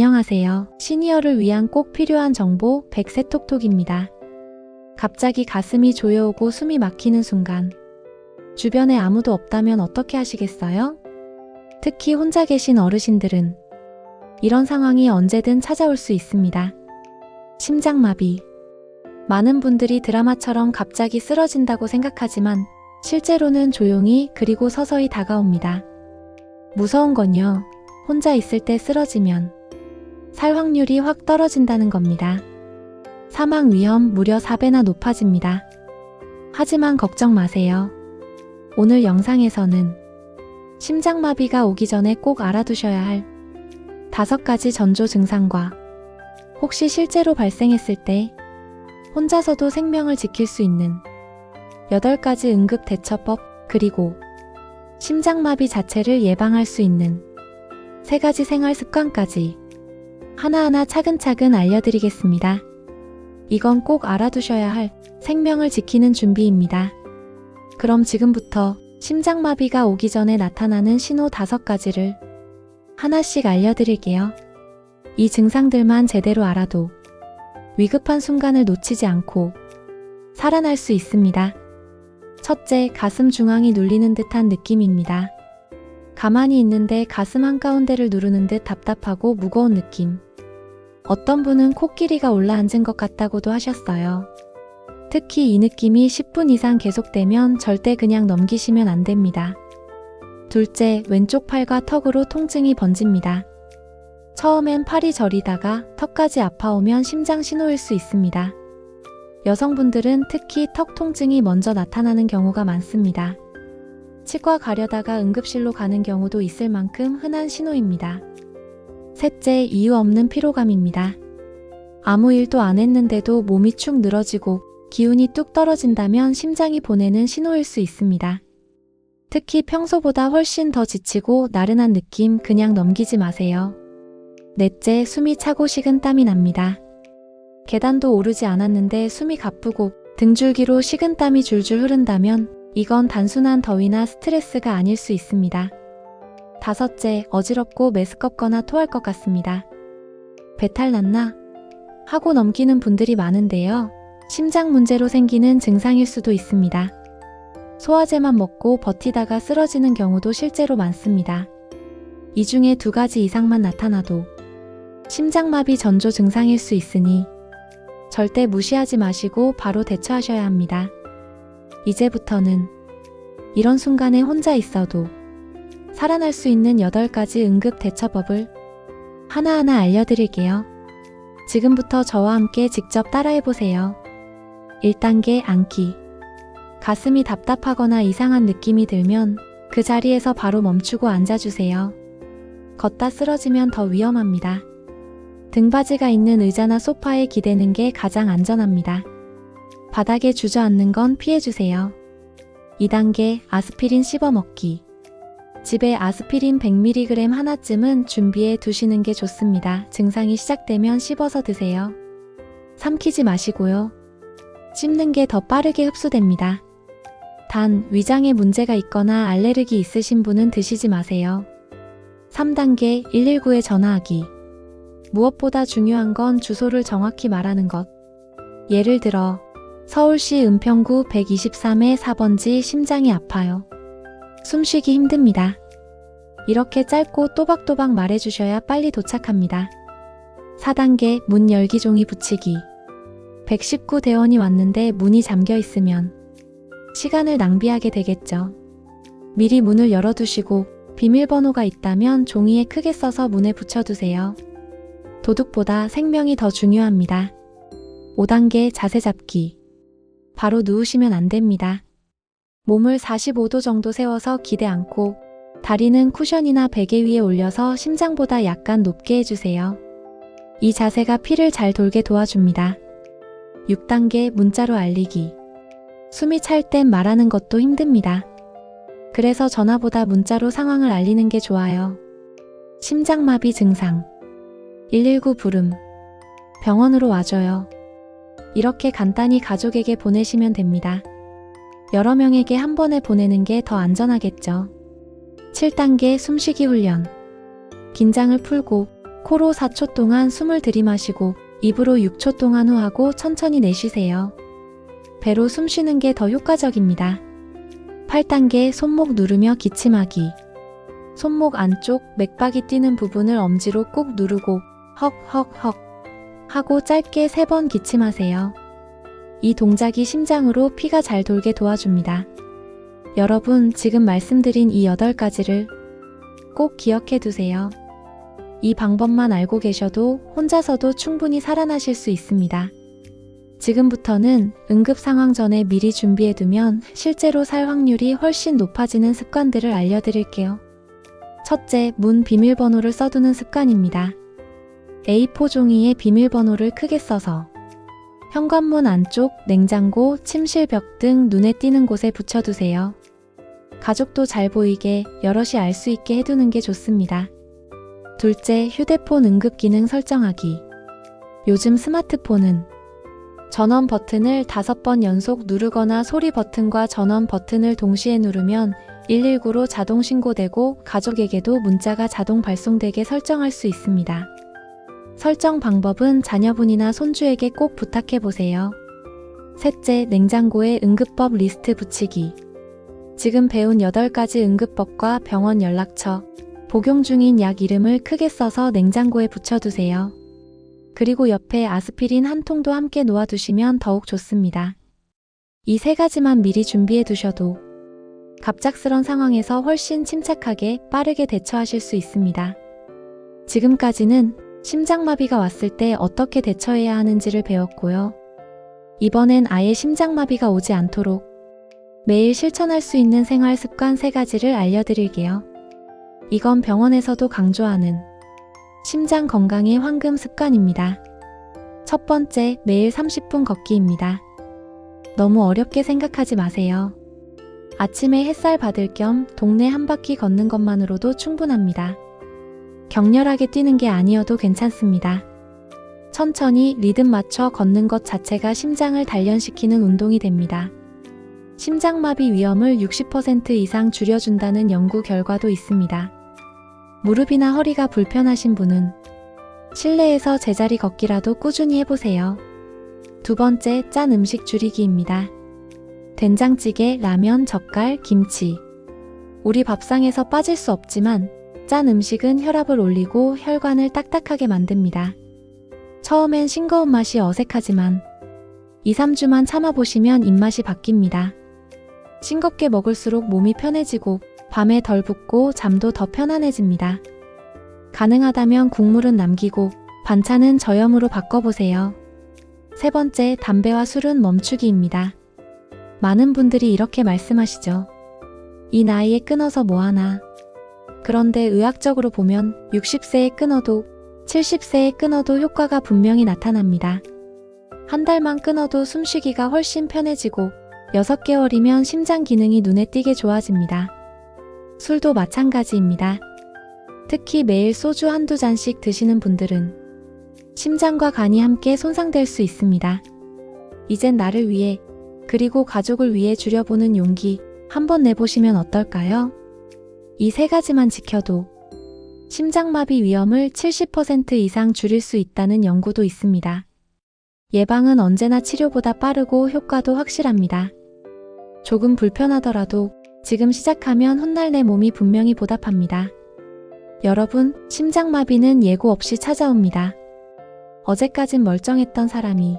안녕하세요. 시니어를 위한 꼭 필요한 정보 100세 톡톡입니다. 갑자기 가슴이 조여오고 숨이 막히는 순간, 주변에 아무도 없다면 어떻게 하시겠어요? 특히 혼자 계신 어르신들은 이런 상황이 언제든 찾아올 수 있습니다. 심장마비. 많은 분들이 드라마처럼 갑자기 쓰러진다고 생각하지만 실제로는 조용히 그리고 서서히 다가옵니다. 무서운 건요, 혼자 있을 때 쓰러지면 살 확률이 확 떨어진다는 겁니다. 사망 위험 무려 4배나 높아집니다. 하지만 걱정 마세요. 오늘 영상에서는 심장마비가 오기 전에 꼭 알아두셔야 할 5가지 전조 증상과 혹시 실제로 발생했을 때 혼자서도 생명을 지킬 수 있는 8가지 응급 대처법, 그리고 심장마비 자체를 예방할 수 있는 3가지 생활 습관까지 하나하나 차근차근 알려드리겠습니다. 이건 꼭 알아두셔야 할 생명을 지키는 준비입니다. 그럼 지금부터 심장마비가 오기 전에 나타나는 신호 5가지를 하나씩 알려드릴게요. 이 증상들만 제대로 알아도 위급한 순간을 놓치지 않고 살아날 수 있습니다. 첫째, 가슴 중앙이 눌리는 듯한 느낌입니다. 가만히 있는데 가슴 한가운데를 누르는 듯 답답하고 무거운 느낌. 어떤 분은 코끼리가 올라앉은 것 같다고도 하셨어요. 특히 이 느낌이 10분 이상 계속되면 절대 그냥 넘기시면 안 됩니다. 둘째, 왼쪽 팔과 턱으로 통증이 번집니다. 처음엔 팔이 저리다가 턱까지 아파오면 심장 신호일 수 있습니다. 여성분들은 특히 턱 통증이 먼저 나타나는 경우가 많습니다. 치과 가려다가 응급실로 가는 경우도 있을 만큼 흔한 신호입니다. 셋째, 이유 없는 피로감입니다. 아무 일도 안 했는데도 몸이 축 늘어지고 기운이 뚝 떨어진다면 심장이 보내는 신호일 수 있습니다. 특히 평소보다 훨씬 더 지치고 나른한 느낌 그냥 넘기지 마세요. 넷째, 숨이 차고 식은땀이 납니다. 계단도 오르지 않았는데 숨이 가쁘고 등줄기로 식은땀이 줄줄 흐른다면 이건 단순한 더위나 스트레스가 아닐 수 있습니다. 다섯째, 어지럽고 메스껍거나 토할 것 같습니다. 배탈 났나? 하고 넘기는 분들이 많은데요. 심장 문제로 생기는 증상일 수도 있습니다. 소화제만 먹고 버티다가 쓰러지는 경우도 실제로 많습니다. 이 중에 2가지 이상만 나타나도 심장마비 전조 증상일 수 있으니 절대 무시하지 마시고 바로 대처하셔야 합니다. 이제부터는 이런 순간에 혼자 있어도 살아날 수 있는 8가지 응급 대처법을 하나하나 알려드릴게요. 지금부터 저와 함께 직접 따라해보세요. 1단계 앉기. 가슴이 답답하거나 이상한 느낌이 들면 그 자리에서 바로 멈추고 앉아주세요. 걷다 쓰러지면 더 위험합니다. 등받이가 있는 의자나 소파에 기대는 게 가장 안전합니다. 바닥에 주저앉는 건 피해주세요. 2단계 아스피린 씹어먹기. 집에 아스피린 100mg 하나쯤은 준비해 두시는 게 좋습니다. 증상이 시작되면 씹어서 드세요. 삼키지 마시고요. 씹는 게 더 빠르게 흡수됩니다. 단, 위장에 문제가 있거나 알레르기 있으신 분은 드시지 마세요. 3단계 119에 전화하기. 무엇보다 중요한 건 주소를 정확히 말하는 것. 예를 들어 서울시 은평구 123에 4번지 심장이 아파요. 숨쉬기 힘듭니다. 이렇게 짧고 또박또박 말해주셔야 빨리 도착합니다. 4단계 문 열기 종이 붙이기. 119 대원이 왔는데 문이 잠겨 있으면 시간을 낭비하게 되겠죠. 미리 문을 열어두시고 비밀번호가 있다면 종이에 크게 써서 문에 붙여두세요. 도둑보다 생명이 더 중요합니다. 5단계 자세 잡기. 바로 누우시면 안 됩니다. 몸을 45도 정도 세워서 기대 않고 다리는 쿠션이나 베개 위에 올려서 심장보다 약간 높게 해주세요. 이 자세가 피를 잘 돌게 도와줍니다. 6단계 문자로 알리기. 숨이 찰 땐 말하는 것도 힘듭니다. 그래서 전화보다 문자로 상황을 알리는 게 좋아요. 심장마비 증상. 119 부름. 병원으로 와줘요. 이렇게 간단히 가족에게 보내시면 됩니다. 여러 명에게 한 번에 보내는 게 더 안전하겠죠. 7단계 숨쉬기 훈련. 긴장을 풀고 코로 4초 동안 숨을 들이마시고 입으로 6초 동안 후하고 천천히 내쉬세요. 배로 숨 쉬는 게 더 효과적입니다. 8단계 손목 누르며 기침하기. 손목 안쪽 맥박이 뛰는 부분을 엄지로 꾹 누르고 헉헉헉 하고 짧게 3번 기침하세요. 이 동작이 심장으로 피가 잘 돌게 도와줍니다. 여러분, 지금 말씀드린 이 8가지를 꼭 기억해 두세요. 이 방법만 알고 계셔도 혼자서도 충분히 살아나실 수 있습니다. 지금부터는 응급 상황 전에 미리 준비해 두면 실제로 살 확률이 훨씬 높아지는 습관들을 알려드릴게요. 첫째, 문 비밀번호를 써두는 습관입니다. A4 종이에 비밀번호를 크게 써서 현관문 안쪽, 냉장고, 침실 벽 등 눈에 띄는 곳에 붙여두세요. 가족도 잘 보이게 여럿이 알 수 있게 해두는 게 좋습니다. 둘째, 휴대폰 응급 기능 설정하기. 요즘 스마트폰은 전원 버튼을 5번 연속 누르거나 소리 버튼과 전원 버튼을 동시에 누르면 119로 자동 신고되고 가족에게도 문자가 자동 발송되게 설정할 수 있습니다. 설정 방법은 자녀분이나 손주에게 꼭 부탁해 보세요. 셋째, 냉장고에 응급법 리스트 붙이기. 지금 배운 8가지 응급법과 병원 연락처, 복용 중인 약 이름을 크게 써서 냉장고에 붙여두세요. 그리고 옆에 아스피린 한 통도 함께 놓아두시면 더욱 좋습니다. 이 3가지만 미리 준비해 두셔도 갑작스런 상황에서 훨씬 침착하게 빠르게 대처하실 수 있습니다. 지금까지는 심장마비가 왔을 때 어떻게 대처해야 하는지를 배웠고요. 이번엔 아예 심장마비가 오지 않도록 매일 실천할 수 있는 생활 습관 3가지를 알려드릴게요. 이건 병원에서도 강조하는 심장 건강의 황금 습관입니다. 첫 번째, 매일 30분 걷기입니다. 너무 어렵게 생각하지 마세요. 아침에 햇살 받을 겸 동네 한 바퀴 걷는 것만으로도 충분합니다. 격렬하게 뛰는 게 아니어도 괜찮습니다. 천천히 리듬 맞춰 걷는 것 자체가 심장을 단련시키는 운동이 됩니다. 심장마비 위험을 60% 이상 줄여준다는 연구 결과도 있습니다. 무릎이나 허리가 불편하신 분은 실내에서 제자리 걷기라도 꾸준히 해보세요. 두 번째, 짠 음식 줄이기입니다. 된장찌개, 라면, 젓갈, 김치. 우리 밥상에서 빠질 수 없지만 짠 음식은 혈압을 올리고 혈관을 딱딱하게 만듭니다. 처음엔 싱거운 맛이 어색하지만 2-3주만 참아보시면 입맛이 바뀝니다. 싱겁게 먹을수록 몸이 편해지고 밤에 덜 붓고 잠도 더 편안해집니다. 가능하다면 국물은 남기고 반찬은 저염으로 바꿔보세요. 세 번째, 담배와 술은 멈추기입니다. 많은 분들이 이렇게 말씀하시죠. 이 나이에 끊어서 뭐하나. 그런데 의학적으로 보면 60세에 끊어도 70세에 끊어도 효과가 분명히 나타납니다. 한 달만 끊어도 숨쉬기가 훨씬 편해지고 6개월이면 심장 기능이 눈에 띄게 좋아집니다. 술도 마찬가지입니다. 특히 매일 소주 한두 잔씩 드시는 분들은 심장과 간이 함께 손상될 수 있습니다. 이젠 나를 위해 그리고 가족을 위해 줄여보는 용기 한번 내보시면 어떨까요? 이 3가지만 지켜도 심장마비 위험을 70% 이상 줄일 수 있다는 연구도 있습니다. 예방은 언제나 치료보다 빠르고 효과도 확실합니다. 조금 불편하더라도 지금 시작하면 훗날 내 몸이 분명히 보답합니다. 여러분, 심장마비는 예고 없이 찾아옵니다. 어제까진 멀쩡했던 사람이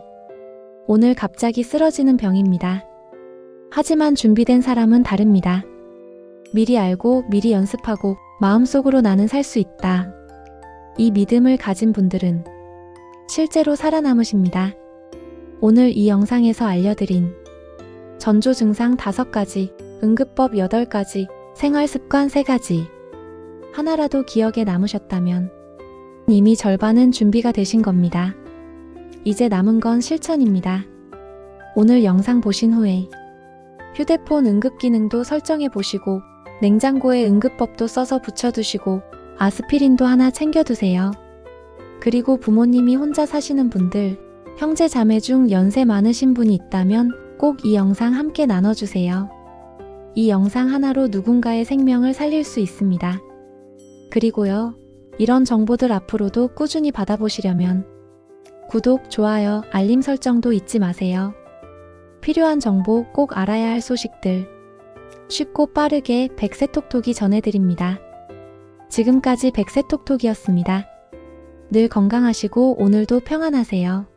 오늘 갑자기 쓰러지는 병입니다. 하지만 준비된 사람은 다릅니다. 미리 알고 미리 연습하고 마음속으로 나는 살 수 있다. 이 믿음을 가진 분들은 실제로 살아남으십니다. 오늘 이 영상에서 알려드린 전조 증상 5가지, 응급법 8가지, 생활습관 3가지. 하나라도 기억에 남으셨다면 이미 절반은 준비가 되신 겁니다. 이제 남은 건 실천입니다. 오늘 영상 보신 후에 휴대폰 응급 기능도 설정해 보시고 냉장고에 응급법도 써서 붙여두시고 아스피린도 하나 챙겨두세요. 그리고 부모님이 혼자 사시는 분들, 형제 자매 중 연세 많으신 분이 있다면 꼭 이 영상 함께 나눠주세요. 이 영상 하나로 누군가의 생명을 살릴 수 있습니다. 그리고요, 이런 정보들 앞으로도 꾸준히 받아보시려면 구독, 좋아요, 알림 설정도 잊지 마세요. 필요한 정보, 꼭 알아야 할 소식들 쉽고 빠르게 백세톡톡이 전해드립니다. 지금까지 백세톡톡이었습니다. 늘 건강하시고 오늘도 평안하세요.